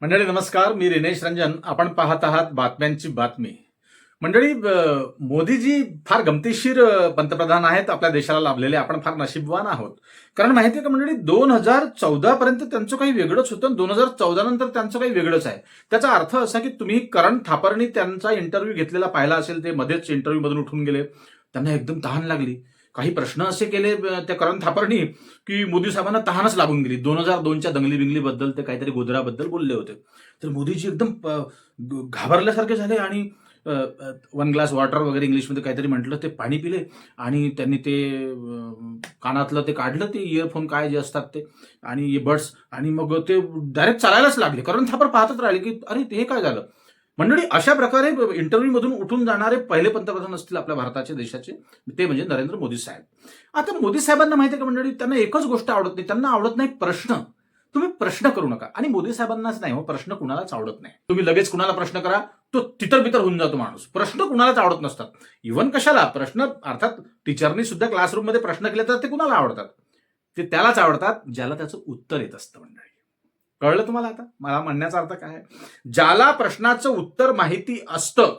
मंडळी नमस्कार, मी रिनेश रंजन. आपण पाहत आहात बातम्यांची बातमी. मंडळी, मोदीजी फार गमतीशीर पंतप्रधान आहेत, आपल्या देशाला लाभलेले. आपण फार नशीबवान आहोत. कारण माहितीये का मंडळी, 2014 पर्यंत त्यांचं काही वेगळंच होतं, 2014 नंतर त्यांचं काही वेगळंच आहे. त्याचा अर्थ असा की तुम्ही करण थापरनी त्यांचा इंटरव्ह्यू घेतलेला पाहिला असेल. ते मध्येच इंटरव्ह्यू मधून उठून गेले. त्यांना एकदम तहान लागली. काही प्रश्न असे केले त्या करण थापरनी की मोदी साहेबांना तहानच लागून गेली. 2002च्या दंगली बिंगलीबद्दल ते काहीतरी गोधराबद्दल बोलले होते. तर मोदीजी एकदम घाबरल्यासारखे झाले आणि वन ग्लास वॉटर वगैरे इंग्लिशमध्ये काहीतरी म्हटलं, ते पाणी पिले आणि त्यांनी ते कानातलं ते काढलं, ते इयरफोन काय जे असतात ते आणि बड्स, आणि मग ते डायरेक्ट चालायलाच लागले. करण थापर पाहतच राहिले की अरे ते हे काय झालं. मंडळी, अशा प्रकारे इंटरव्ह्यू मधून उठून जाणारे पहिले पंतप्रधान असतील आपल्या भारताचे, देशाचे, ते म्हणजे नरेंद्र मोदी साहेब. आता मोदी साहेबांना माहिती आहे का मंडळी, त्यांना एकच गोष्ट आवडत नाही. त्यांना आवडत नाही प्रश्न. तुम्ही प्रश्न करू नका. आणि मोदी साहेबांनाच नाही हो, प्रश्न कुणालाच आवडत नाही. तुम्ही लगेच कुणाला प्रश्न करा, तो तितर बितर होऊन जातो माणूस. प्रश्न कुणालाच आवडत नसतात. इव्हन कशाला प्रश्न, अर्थात टीचरनी सुद्धा क्लासरूम मध्ये प्रश्न केले तर ते कुणाला आवडतात? ते त्यालाच आवडतात ज्याला त्याचं उत्तर येत असतं. मंडळी, कळलं तुम्हाला आता मला म्हणण्याचा अर्थ काय आहे? ज्याला प्रश्नाचं उत्तर माहिती असतं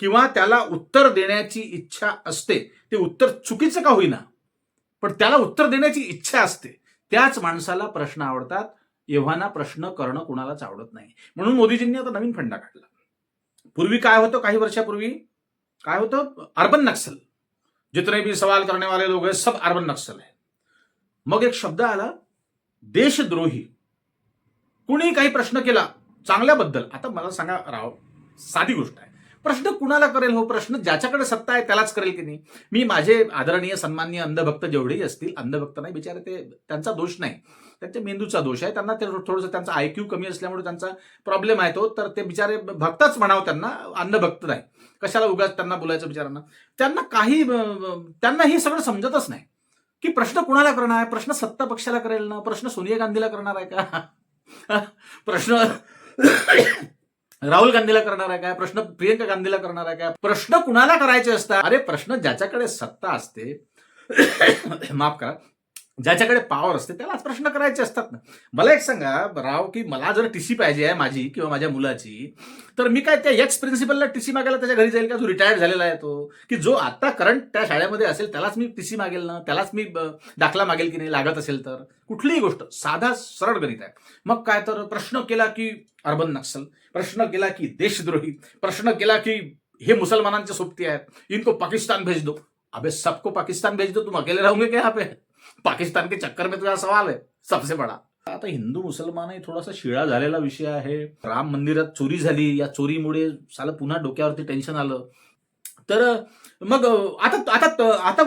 किंवा त्याला उत्तर देण्याची इच्छा असते, ते उत्तर चुकीचं का होईना, पण त्याला उत्तर देण्याची इच्छा असते, त्याच माणसाला प्रश्न आवडतात. एव्हाना प्रश्न करणं कुणालाच आवडत नाही. म्हणून मोदीजींनी आता नवीन फंडा काढला. पूर्वी काय होतं, काही वर्षापूर्वी काय होतं, अर्बन नक्सल. जितने भी सवाल करने वाले लोग हैं सब अर्बन नक्सल है. मग एक शब्द आला, देशद्रोही. कुणी काही प्रश्न केला चांगल्याबद्दल, आता मला सांगा राव, साधी गोष्ट आहे, प्रश्न कुणाला करेल हो? प्रश्न ज्याच्याकडे सत्ता आहे त्यालाच करेल की नाही? मी माझे आदरणीय सन्माननीय अंधभक्त जेवढेही असतील, अंधभक्त नाही बिचारे, ते त्यांचा दोष नाही, त्यांच्या मेंदूचा दोष आहे. त्यांना ते थोडंसं त्यांचा आयक्यू कमी असल्यामुळे त्यांचा प्रॉब्लेम आहे तो. तर ते बिचारे भक्तच म्हणावं त्यांना, अंधभक्त नाही. कशाला उगाच त्यांना बोलायचं बिचारांना. त्यांना काही त्यांना हे सगळं समजतच नाही की प्रश्न कुणाला करणार आहे. प्रश्न सत्ता पक्षाला करेल ना? प्रश्न सोनिया गांधीला करणार आहे का? प्रश्न राहुल गांधीला करणार आहे काय? प्रश्न प्रियंका गांधीला करणार आहे काय? प्रश्न कुणाला करायचे असतात? अरे प्रश्न ज्याच्याकडे सत्ता असते, माफ करा, ज्याच्याकडे पॉवर असते त्यालाच प्रश्न करायचे असतात ना. मला एक सांगा राव, की मला जर टीसी पाहिजे आहे माझी किंवा माझ्या मुलाची, तर मी काय त्या एक्स प्रिन्सिपलला टीसी मागायला त्याच्या घरी जाईल का? जो रिटायर्ड झालेला आहे तो, की जो आता करंट त्या शाळेमध्ये असेल त्यालाच मी टीसी मागेल ना? त्यालाच मी दाखला मागेल की नाही, लागत असेल तर? कुठलीही गोष्ट साधा सरळ गणित आहे. मग काय तर प्रश्न केला की अर्बन नक्सल, प्रश्न केला की देशद्रोही, प्रश्न केला की हे मुसलमानांचे सोबती आहेत, इनको पाकिस्तान भेज दो. अबे सबको पाकिस्तान भेज दो, तुम अकेले रहोगे क्या यहाँ पे? पाकिस्तान के चक्कर में तुझा सवाल है सबसे बड़ा. आता हिंदू मुसलमान थोडासा शिळा झालेला विषय आहे. राम मंदिरात चोरी झाली, या चोरीमुळे साला पुन्हा डोक्यावरती टेन्शन आलं. तर मग आता आता आता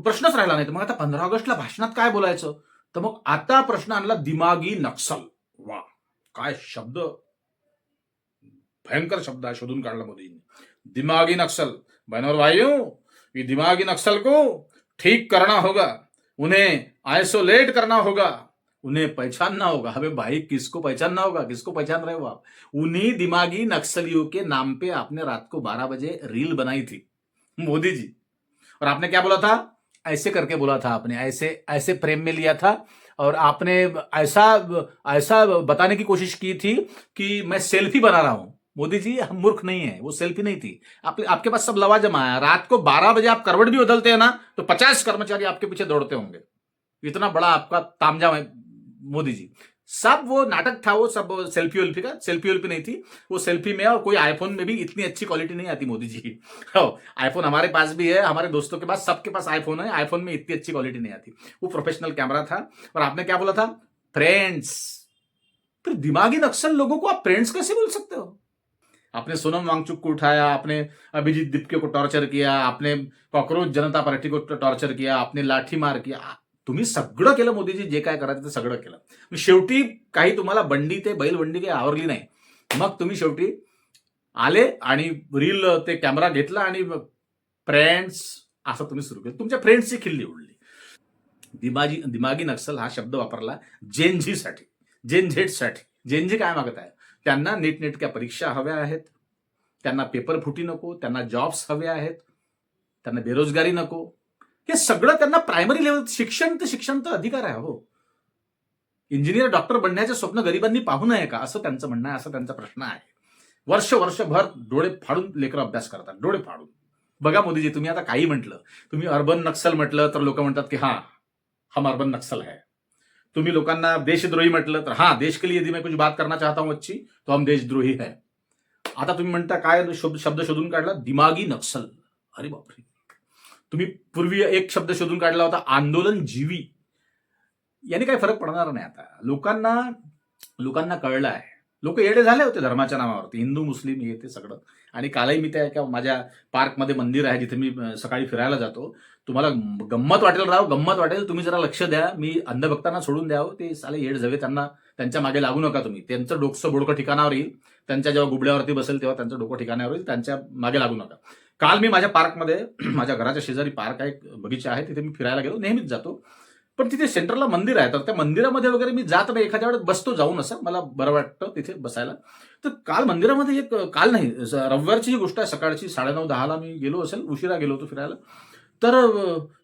प्रश्नच राहिला नाही. मग आता 15 ऑगस्टला भाषणात काय बोलायचं? तर मग आता प्रश्न आणला, दिमागी नक्सल. वा, काय शब्द, भयंकर शब्द आहे, शोधून काढला मोदींनी. दिमागी नक्सल. बहनों और भाइयों, ये दिमागी नक्सल को ठीक करना होगा, उन्हें आइसोलेट करना होगा, उन्हें पहचानना होगा. अबे भाई, किसको पहचानना होगा? किसको पहचान रहे हो आप? उन्हीं दिमागी नक्सलियों के नाम पे आपने रात को 12 बजे रील बनाई थी, मोदी जी. और आपने क्या बोला था? ऐसे करके बोला था आपने, ऐसे ऐसे फ्रेम में लिया था और आपने ऐसा ऐसा बताने की कोशिश की थी कि मैं सेल्फी बना रहा हूं. मोदी जी, हम मूर्ख नहीं है, वो सेल्फी नहीं थी. आपके पास सब लवाजमा है. रात को 12 बजे आप करवट भी बदलते हैं ना, तो 50 कर्मचारी आपके पीछे दौड़ते होंगे. इतना बड़ा आपका तामझाम है मोदी जी. सब वो नाटक था, वो सब सेल्फी वेल्फी का. सेल्फी वेल्फी नहीं थी, वो सेल्फी में, और कोई आईफोन में भी इतनी अच्छी क्वालिटी नहीं आती मोदी जी. आईफोन हमारे पास भी है, हमारे दोस्तों के पास, सबके पास आईफोन है. आईफोन में इतनी अच्छी क्वालिटी नहीं आती. वो प्रोफेशनल कैमरा था. और आपने क्या बोला था? फ्रेंड्स. फिर दिमागी नक्सल लोगों को आप फ्रेंड्स कैसे बोल सकते हो? आपने सोनम वांगचुक को उठाया, आपने अभिजीत दीपके को टॉर्चर किया, आपने कॉकरोच जनता पार्टी को टॉर्चर किया, आपने लाठीमार किया. तुम्ही सगळं केलं मोदीजी, जे काय करायचं ते सगळं केलं. शेवटी काही तुम्हाला बंडी, ते बैलबंडी काही आवरली नाही. मग तुम्ही शेवटी आले आणि रील, ते कॅमेरा घेतला आणि फ्रेंड्स असं तुम्ही सुरू केलं. तुमच्या फ्रेंड्सची खिल्ली उडली. दिमागी नक्सल हा शब्द वापरला जेनझीसाठी, जेनझेडसाठी. जेनझी काय मागत आहे? त्यांना नीटनेटक्या परीक्षा हव्या आहेत, त्यांना पेपर फुटी नको, त्यांना जॉब्स हवे आहेत, त्यांना बेरोजगारी नको. हे सगळं त्यांना प्रायमरी लेवल, शिक्षण तर अधिकार आहे हो. इंजिनियर डॉक्टर बनण्याचे स्वप्न गरिबांनी पाहू नये का, असं त्यांचं म्हणणं आहे, असं त्यांचा प्रश्न आहे. वर्षभर डोळे फाडून लेकरं अभ्यास करतात, डोळे फाडून. बघा मोदीजी, तुम्ही आता काही म्हटलं, तुम्ही अर्बन नक्सल म्हटलं तर लोक म्हणतात की हा हम अर्बन नक्सल है. तुम्ही लोकांना देशद्रोही म्हटलं तर हा, देश के लिए यदि मैं कुछ बात करना चाहता हूं अच्छी तो हम देशद्रोही है. आता तुम्ही म्हणता काय शब्द शोधून काढला, दिमागी नक्सल. अरे बापरे. तुम्ही पूर्वी एक शब्द शोधून काढला होता, आंदोलन जीवी. याने काही फरक पडणार नाही. आता लोकांना कळलं आहे. लोक येडे झाले होते धर्माच्या नावावरती, हिंदू मुस्लिम हे ते सगळं. आणि कालही मी त्या एका माझ्या पार्कमध्ये मंदिर आहे जिथे मी सकाळी फिरायला जातो. तुम्हाला गंमत वाटेल राव, गंमत वाटेल, तुम्ही जरा लक्ष द्या. मी अंधभक्तांना सोडून द्यावं, ते साले येड जवे, त्यांच्या मागे लागू नका तुम्ही. त्यांचं डोकं बोडकं ठिकाणावर येईल, त्यांच्या जेव्हा गुबड्यावरती बसेल तेव्हा त्यांचं डोकं ठिकाणावर येईल, त्यांच्या मागे लागू नका. काल मी माझ्या पार्कमध्ये माझ्या घराच्या शेजारी पार्क आहे, बगीचा आहे, तिथे मी फिरायला गेलो, नेहमीच जातो. पण तिथे सेंटरला मंदिर आहे, तर त्या मंदिरामध्ये वगैरे मी जात नाही, एखाद्या वेळेस बसतो जाऊन, असं मला बरं वाटतं तिथे बसायला. तर काल मंदिरामध्ये काल नाही, रविवारची ही गोष्ट आहे, सकाळची 9:30-10ला मी गेलो असेल, उशिरा गेलो होतो फिरायला. तर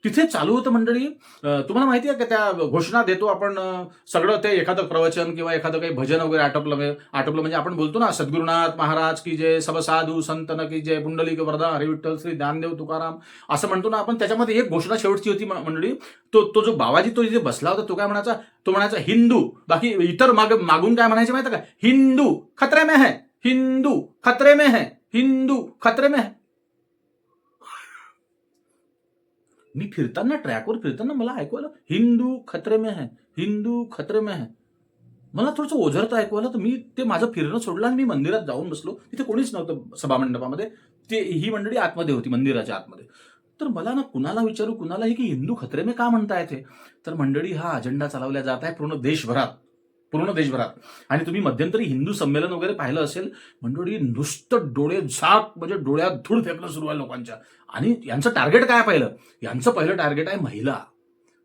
तिथे चालू होतं मंडळी. तुम्हाला माहिती आहे का, त्या घोषणा देतो आपण, सगळं ते एखादं प्रवचन किंवा एखादं काही भजन वगैरे आटोपलं म्हणजे आपण बोलतो ना, सद्गुरुनाथ महाराज की जय, सब साधू संतन की जय, पुंडलिक वरदा हरी विठ्ठल श्री ज्ञानदेव तुकाराम, असं म्हणतो ना आपण. त्याच्यामध्ये एक घोषणा शेवटची होती मंडळी. तो जो बाबाजी तो जिथे बसला होता तो काय म्हणायचा, तो म्हणायचा हिंदू, बाकी इतर मागून काय म्हणायचे माहिती का, हिंदू खतरे में है, हिंदू खतरे में है, हिंदू खतरे में है. मी फिरताना, ट्रॅकवर फिरताना मला ऐकू आलं, हिंदू खतरे में है, हिंदू खतरे में है. मला थोडंसं ओझरतं ऐकू आलं. तर मी ते माझं फिरणं सोडलं आणि मी मंदिरात जाऊन बसलो. तिथे कोणीच नव्हतं सभामंडपामध्ये. ही मंडळी आतमध्ये होती, मंदिराच्या आतमध्ये. तर मला ना कुणाला विचारू, कुणालाही, की हिंदू खतरे में का म्हणता येते. तर मंडळी, हा अजेंडा चालवला जात आहे पूर्ण देशभरात. आणि तुम्ही मध्यंतरी हिंदू संमेलन वगैरे पाहिलं असेल मंडळी, नुसतं डोळे झाक, म्हणजे डोळ्यात धूळ फेकणं सुरू आहे लोकांच्या. आणि यांचं टार्गेट काय पाहिलं, यांचं पहिलं टार्गेट आहे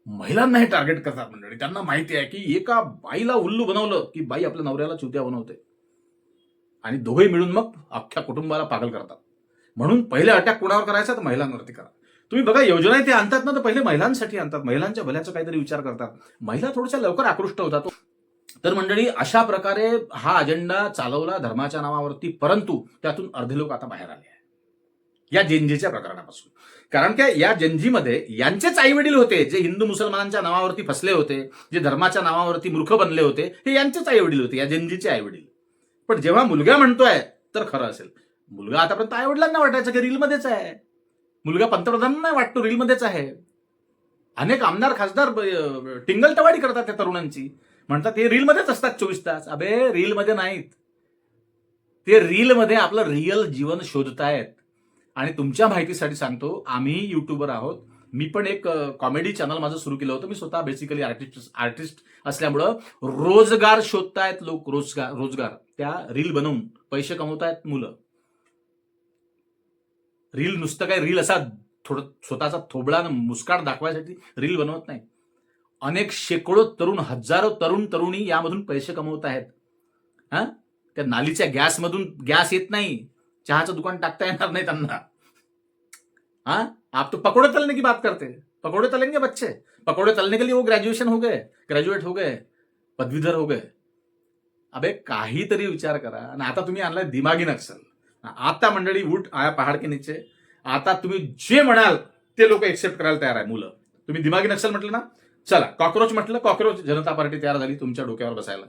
महिलांना हे टार्गेट करतात मंडळी. त्यांना माहिती आहे की एका बाईला उल्लू बनवलं की बाई आपल्या नवऱ्याला चुत्या बनवते, आणि दोघे मिळून मग अख्ख्या कुटुंबाला पागल करतात. म्हणून पहिले अटॅक कोणावर करायचा, तर महिलांवरती करा. तुम्ही बघा, योजना ते आणतात ना, तर पहिले महिलांसाठी आणतात, महिलांच्या भल्याचा काहीतरी विचार करतात. महिला थोड्याशा लवकर आकृष्ट होतात. तर मंडळी, अशा प्रकारे हा अजेंडा चालवला धर्माच्या नावावरती, परंतु त्यातून अर्धे लोक आता बाहेर आले आहे या जेनजीच्या प्रकरणापासून. कारण की या जेनजीमध्ये यांचेच आई वडील होते, जे हिंदू मुसलमानांच्या नावावरती फसले होते, जे धर्माच्या नावावरती मूर्ख बनले होते, हे यांचेच आई वडील होते, या जेनजीचे आई वडील. पण जेव्हा मुलगा म्हणतोय तर खरं असेल. मुलगा आतापर्यंत आई वडिलांना वाटायचं की रीलमध्येच आहे, मुलगा पंतप्रधानांना वाटतो रीलमध्येच आहे. अनेक आमदार खासदार टिंगलटवाडी करतात त्या तरुणांची, म्हणतात ते रीलमध्येच असतात 24 तास. अबे, रीलमध्ये नाहीत ते, रीलमध्ये आपलं रिअल जीवन शोधतायत. आणि तुमच्या माहितीसाठी सांगतो, आम्ही युट्यूबर आहोत. मी पण एक कॉमेडी चॅनल माझं सुरू केलं होतं. मी स्वतः बेसिकली आर्टिस्ट असल्यामुळं रोजगार शोधतायत लोक, रोजगार त्या रील बनवून पैसे कमवतायत मुलं. रील नुसतं काय, रील असा थोडं स्वतःचा थोबडा मुस्काट दाखवायसाठी रील बनवत नाही. अनेक शेकडो तरुण, हजारो तरुण तरुणी यामधून पैसे कमवत आहेत. त्या नालीच्या गॅसमधून गॅस येत नाही, चहाचं दुकान टाकता येणार नाही त्यांना. आप तो पकोड़े तलने की बात करते, पकोड़े तलेंगे बच्चे, पकोड़े तलने के लिए वो ग्रेजुएट हो गए, पदवीधर हो गए. अबे, काहीतरी विचार करा. आणि आता तुम्ही आणलाय दिमागी नक्सल. आता मंडळी, उठ आया पहाड के नीचे. आता तुम्ही जे म्हणाल ते लोक एक्सेप्ट करायला तयार आहे. मुलं, तुम्ही दिमागी नक्सल म्हटलं ना, चला कॉकरोच म्हटलं, कॉकरोच जनता पार्टी तयार झाली तुमच्या डोक्यावर बसायला.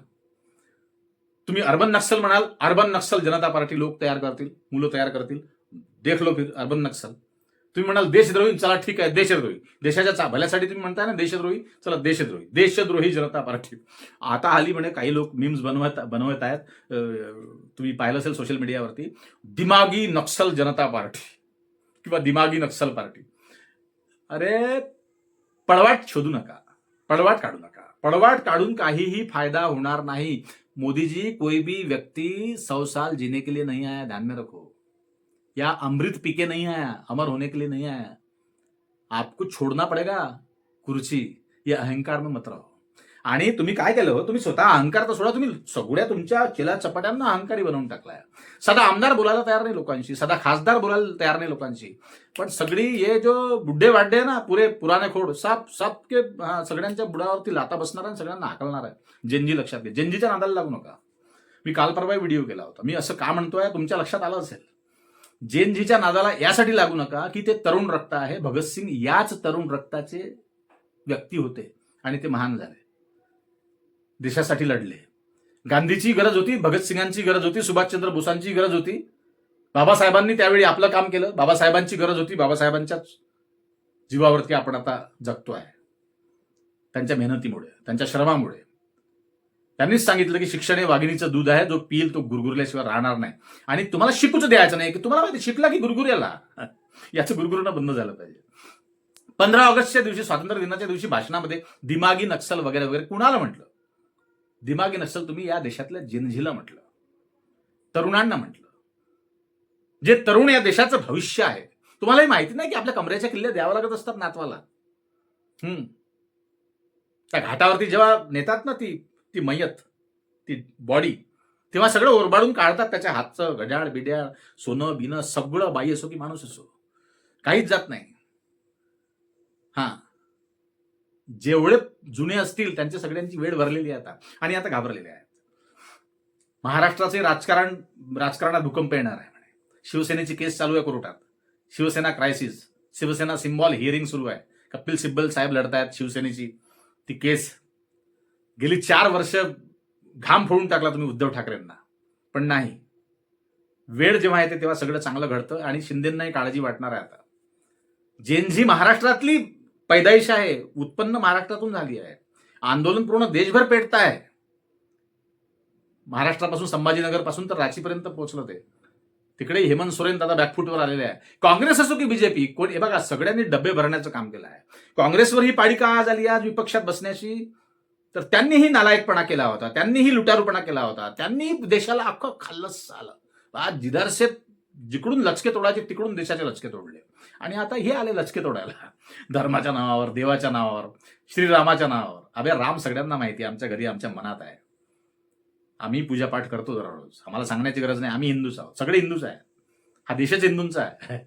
तुम्ही अर्बन नक्सल म्हणाल, अर्बन नक्सल जनता पार्टी लोक तयार करतील, मुलं तयार करतील. देख लो फिर अर्बन नक्सल. तुम्ही म्हणाल देशद्रोही, चला ठीक आहे, देशद्रोही, देशाच्या भल्यासाठी तुम्ही म्हणताय ना देशद्रोही, चला देशद्रोही जनता पार्टी. आता हल्ली म्हणे काही लोक मीम्स बनवत आहेत, तुम्ही पाहिलं असेल सोशल मीडियावरती, दिमागी नक्सल जनता पार्टी किंवा दिमागी नक्सल पार्टी. अरे, पळवाट शोधू नका, पळवाट काढू नका. पळवाट काढून काहीही फायदा होणार नाही. मोदी जी, कोई भी व्यक्ति 100 साल जीने के लिए नहीं आया, ध्यान में रखो. या अमृत पी के नहीं आया, अमर होने के लिए नहीं आया. आपको छोड़ना पड़ेगा कुर्सी, ये अहंकार में मत रहो. आणि तुम्ही काय केलं हो, तुम्ही स्वतः अहंकार तर सोडा, तुम्ही सगळ्या तुमच्या चेला चपाट्यांना अहंकारी बनवून टाकलाय. साधा आमदार बोलायला तयार नाही लोकांशी, साधा खासदार बोलायला तयार नाही लोकांशी, पण सगळी ये जो बुड्ढे वाड्डे ना पुरे पुराने खोड सब के सगळ्यांच्या बुडावरती लाता बसणार आणि सगळ्यांना हाकलणार आहे. जेनजी लक्षात घे, जेनजीच्या नादाला लागू नका. मी काल परवा व्हिडिओ केला होता. मी असं का म्हणतोय तुमच्या लक्षात आलं असेल. जेनजीच्या नादाला यासाठी लागू नका की ते तरुण रक्त आहे. भगतसिंग याच तरुण रक्ताचे व्यक्ती होते आणि ते महान झाले, देशासाठी लढले. गांधीची गरज होती, भगतसिंगांची गरज होती, सुभाषचंद्र बोसांची गरज होती. बाबासाहेबांनी त्यावेळी आपलं काम केलं. बाबासाहेबांची गरज होती. बाबासाहेबांच्याच जीवावरती आपण आता जगतोय, त्यांच्या मेहनतीमुळे, त्यांच्या श्रमामुळे. त्यांनीच सांगितलं की शिक्षण हे वाघिणीचं दूध आहे, जो पिईल तो गुरगुरल्याशिवाय राहणार नाही. आणि तुम्हाला शिकूच द्यायचं नाही की तुम्हाला माहिती शिकला की गुरगुर्याला. याचं गुरगुरणं बंद झालं पाहिजे. 15 ऑगस्टच्या दिवशी, स्वातंत्र्य दिनाच्या दिवशी भाषणामध्ये दिमागी नक्सल वगैरे वगैरे कुणाला म्हटलं? दिमागी नक्सल तुम्ही या देशातल्या जेनझीला म्हटलं, तरुणांना म्हटलं. जे तरुण या देशाचं भविष्य आहे. तुम्हालाही माहिती नाही की आपल्या कमरेच्या किल्ल्या द्यावं लागत असतात नातवाला. त्या घाटावरती जेव्हा नेतात ना ती मयत, ती बॉडी, तेव्हा सगळं ओरबाडून काढतात. त्याच्या हातचं घड्याळ बिड्याळ, सोनं बिनं सगळं, बाई असो की माणूस असो, काहीच जात नाही. जेवढे जुने असतील त्यांच्या सगळ्यांची वेळ भरलेली आहे आता, आणि आता घाबरलेले आहेत. महाराष्ट्राचे राजकारणात भूकंप येणार आहे. शिवसेनेची केस चालू आहे कोर्टात, Shiv Sena crisis, Shiv Sena symbol hearing सुरू आहे. कपिल सिब्बल साहेब लढतायत शिवसेनेची ती केस. गेली 4 वर्ष घाम फोडून टाकला तुम्ही उद्धव ठाकरेंना, पण नाही, वेळ जेव्हा येते तेव्हा सगळं चांगलं घडतं आणि शिंदेंनाही काळजी वाटणार आहे. आता जेनझी महाराष्ट्रातली पैदाइश आहे, उत्पन्न महाराष्ट्रातून झाली आहे. आंदोलन पूर्ण देशभर पेटत आहे. महाराष्ट्रापासून संभाजीनगर पासून तर रांचीपर्यंत पोहोचलं ते. तिकडे हेमंत सोरेन दादा बॅकफुटवर आलेले आहे. काँग्रेस असो की बीजेपी, कोण, हे बघा सगळ्यांनी डबे भरण्याचं काम केलं आहे. काँग्रेसवर ही पाळी का आज आली आज विपक्षात बसण्याची? तर त्यांनीही नालायकपणा केला होता, त्यांनीही लुटारूपणा केला होता, त्यांनी देशाला अख्खं खाल्लंच आलं. आज जिधारसे जिकडून लचके तोडायचे तिकडून देशाचे लचके तोडले. आणि आता हे आले लचके तोडायला धर्माच्या नावावर, देवाच्या नावावर, श्रीरामाच्या नावावर. अबे राम सगळ्यांना माहिती आहे, आमच्या घरी आमच्या मनात आहे. आम्ही पूजापाठ करतो दररोज, आम्हाला सांगण्याची गरज नाही. आम्ही हिंदूच आहोत, सगळे हिंदूच आहे. हा देशच हिंदूंचा आहे.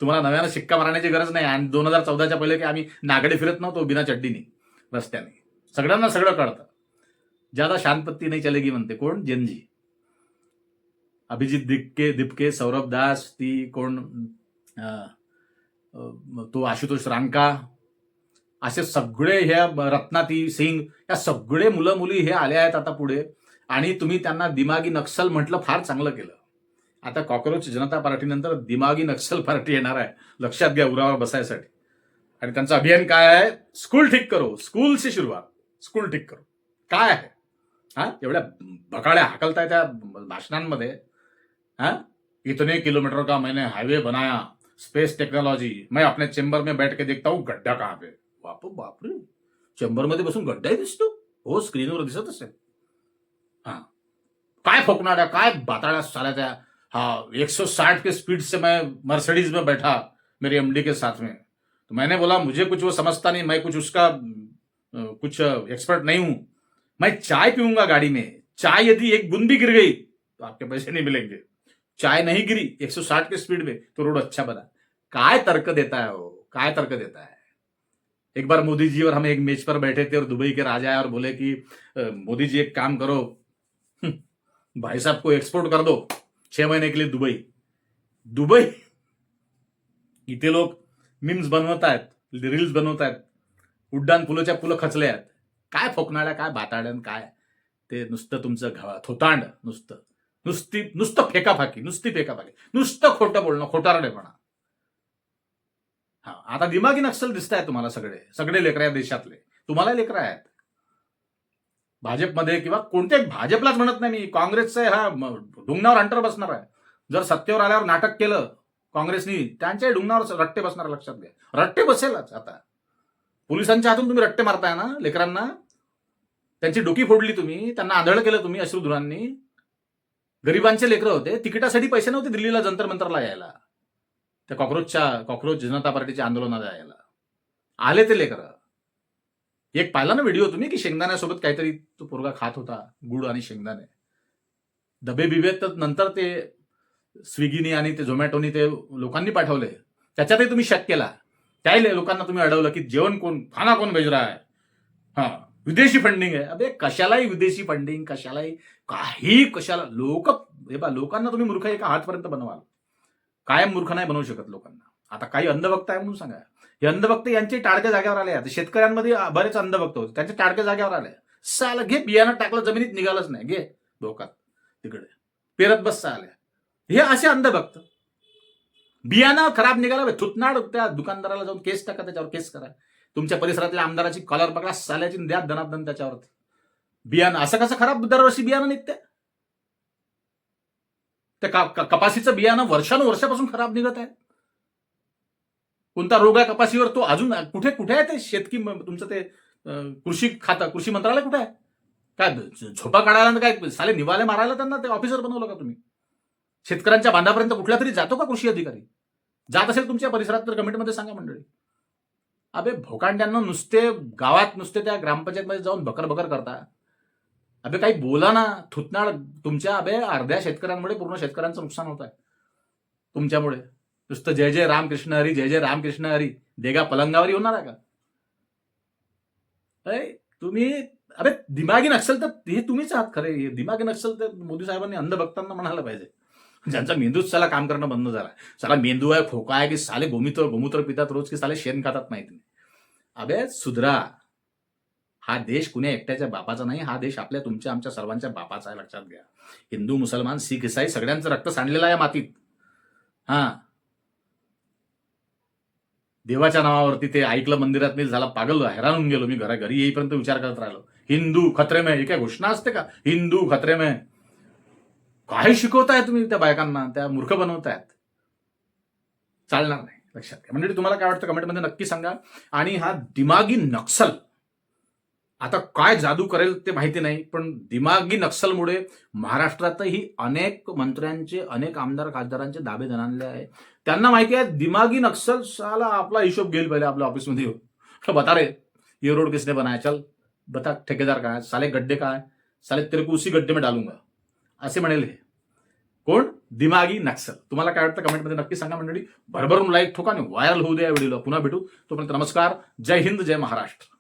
तुम्हाला नव्यानं शिक्का मारण्याची गरज नाही. आणि 2014च्या पहिले की आम्ही नागडे फिरत नव्हतो बिना चड्डीनी रस्त्याने. सगळ्यांना सगळं कळतं. ज्यादा शांतपत्ती नाही चलेगी म्हणते कोण? जेनजी. अभिजित दिपके, सौरभ दास, ती कोण, तो आशुतोष रांका, असे सगळे ह्या रत्नाती सिंग, या सगळे मुलं मुली हे आले आहेत आता पुढे. आणि तुम्ही त्यांना दिमागी नक्सल म्हटलं, फार चांगलं केलं. आता कॉक्रोच जनता पार्टीनंतर दिमागी नक्सल पार्टी येणार आहे, लक्षात घ्या, उरावर बसायसाठी. आणि त्यांचं अभियान काय आहे? स्कूल ठीक करो, स्कूल से सुरुवात, स्कूल ठीक करो. काय आहे? एवढ्या बकाड्या हाकलताय त्या भाषणांमध्ये. इतने किलोमीटर का मैंने हाईवे बनाया, स्पेस टेक्नोलॉजी, मैं अपने चेंबर में बैठ के देखता हूं गड्ढा कहां पे. बापरे, चेंबर मध्ये बसून गड्डाही दिसतो? हो, स्क्रीनवर दिसत असेल. काय फोकणाऱ्या, काय बाताड्या साल्या त्या. 160 के स्पीड से मैं मर्सिडीज में बैठा मेरी एमडी के साथ में, तो मैंने बोला मुझे कुछ वो समझता नहीं, मैं कुछ उसका कुछ एक्सपर्ट नहीं हूं. मैं चाय पीऊंगा गाड़ी में, चाय यदि एक बूंद भी गिर गई तो आपके पैसे नहीं मिलेंगे. चाय नहीं गिरी 160 के स्पीड में तो रोड अच्छा बना. काय तर्क देता है वो, काय तर्क देता है. एक बार मोदी जी और हम एक मेज पर बैठे थे और दुबई के राजा आए और बोले कि मोदी जी एक काम करो, भाई साहब को एक्सपोर्ट कर दो 6 महीने के लिए दुबई. इथे लोक मीम्स बनवत आहेत, रील्स बनवत आहेत, उड्डाण पुलाच्या पुलं खचले आहेत. काय फोकणाऱ्या, काय बाताड्यान, काय ते नुसतं तुमचं थोतांड, नुसतं फेकाफाकी, नुसतं खोटं बोलणं, खोटारडेपणा. आता दिमागी नक्सल दिसतायत तुम्हाला सगळे लेकरं या देशातले. तुम्हाला लेकरं आहेत भाजपमध्ये, किंवा कोणत्याही भाजपलाच म्हणत नाही मी, काँग्रेसचा डुंगणावर अंटर बसणार आहे. जर सत्तेवर आल्यावर नाटक केलं काँग्रेसनी, त्यांच्या डुंगणावर रट्टे बसणार, लक्षात घ्या. रट्टे बसेलच. आता पोलिसांच्या हातून तुम्ही रट्टे मारताय ना लेकरांना, त्यांची डोकी फोडली तुम्ही, त्यांना आंधळ केलं तुम्ही अश्रुधुरांनी. गरिबांचे लेकरं होते, तिकिटासाठी पैसे नव्हते दिल्लीला जंतर मंतरला यायला, त्या कॉक्रोच जनता पार्टीच्या आंदोलनाला यायला. आले ते लेकरं. एक पाहिला ना व्हिडिओ तुम्ही की शेंगदाण्यासोबत काहीतरी तो पोरगा खात होता, गुळ आणि शेंगदाणे. डबे बिबे तर नंतर ते स्विगीनी आणि ते झोमॅटोनी ते लोकांनी पाठवले, त्याच्यातही तुम्ही शक केला. त्याही लोकांना तुम्ही अडवलं की जेवण कोण खाना कोण भेज रहा है, हा विदेशी फंडिंग आहे. अबे कशालाही विदेशी फंडिंग, कशालाही काही, कशाला लोकांना तुम्ही मूर्ख एका हातपर्यंत बनवाल. कायम मूर्ख नाही बनवू शकत लोकांना. आता काही अंधभक्त आहे म्हणून सांगा, हे अंधभक्त यांचे टाळक्या जाग्यावर आले. आता शेतकऱ्यांमध्ये बरेच अंधभक्त होते, त्यांचे टाळक्या जाग्यावर आले. साला घे बियाणं टाकलं जमिनीत निघालच नाही, घे डोकात तिकडे पेरत बसता आल्या. हे असे अंधभक्त. बियाणं खराब निघाला, थुतनाड त्या दुकानदाराला जाऊन केस टाका, त्याच्यावर केस करा. तुमच्या परिसरातल्या आमदाराची कॉलर पकडा, साल्याची द्या दनादन त्याच्यावर. बियाणं असं कसं खराब दरवर्षी बियाणं निघते? त्या कपाशीचं बियाणं वर्षानुवर्षापासून खराब निघत आहे. कोणता रोग आहे कपाशीवर तो अजून कुठे कुठे आहे? ते शेतकी तुमचं ते कृषी खातं, कृषी मंत्रालय कुठे आहे? काय झोपा काढायला, काय साले निवाले मारायला त्यांना ते ऑफिसर बनवलं का तुम्ही? शेतकऱ्यांच्या बांधापर्यंत कुठल्या तरी जातो का कृषी अधिकारी? जात असेल तुमच्या परिसरात तर कमेंटमध्ये सांगा मंडळी. अबे भोकांड्यांना नुसते गावात नुसते त्या ग्रामपंचायतमध्ये जाऊन बकर बकर करता. अबे काही बोला ना, थुतनाळ तुमच्या. अबे अर्ध्या शेतकऱ्यांमुळे पूर्ण शेतकऱ्यांचं नुकसान होत आहे तुमच्यामुळे. नुसतं जय जय रामकृष्ण हरी, जय जय रामकृष्ण हरी देगा पलंगावरी होणार आहे का? तुम्ही अबे दिमागी नक्सल तर हे तुम्हीच आहात खरे. दिमागी नक्सल तर मोदी साहेबांनी अंधभक्तांना म्हणायला पाहिजे, ज्यांचा मेंदूच साला काम करणं बंद झाला. साला मेंदू आहे, खोका आहे, की साले गोमूत्र पितात रोज, की साले शेण खातात माहिती नाही. अबे सुधरा. हा देश कुण्या एकट्याच्या बापाचा नाही, हा देश आपल्या तुमच्या आमच्या सर्वांच्या बापाचा आहे, लक्षात घ्या. हिंदू मुसलमान शीख ईसाई सगळ्यांचं रक्त सांडलेलं आहे मातीत. हा देवाच्या नावावरती ते ऐकलं मंदिरात मी झाला पागल, हैराण होऊन गेलो मी. घरी येईपर्यंत विचार करत राहिलो, हिंदू खतरे में. ही काय घोषणा असते का, हिंदू खतरे में? काही शिकवताय तुम्ही त्या बायकांना, त्या मूर्ख बनवतायत. चालणार नाही, लक्षात घ्या. म्हणजे तुम्हाला काय वाटतं कमेंटमध्ये नक्की सांगा. आणि हा दिमागी नक्सल आता काय जादू करेल ते माहिती नाही, पण दिमागी नक्सलमुळे महाराष्ट्रातही अनेक मंत्र्यांचे, अनेक आमदार खासदारांचे दाबे दणाणले आहे. त्यांना माहिती आहे दिमागी नक्सल साला आपला हिशोब घेईल पहिले आपल्या ऑफिसमध्ये येऊ. बता रे ये रोड किसने बनाया, चल बता ठेकेदार काय, साले गड्डे काय, साले तेरे को उसी गड्डे में डालूंगा, असे म्हणेल हे. कोण? दिमागी नक्सल. तुम्हाला काय वाटतं कमेंटमध्ये नक्की सांगा मंडळी. भरभरून लाईक ठोका आणि व्हायरल होऊ द्या या व्हिडिओला. पुन्हा भेटू, तोपर्यंत नमस्कार. जय हिंद, जय महाराष्ट्र.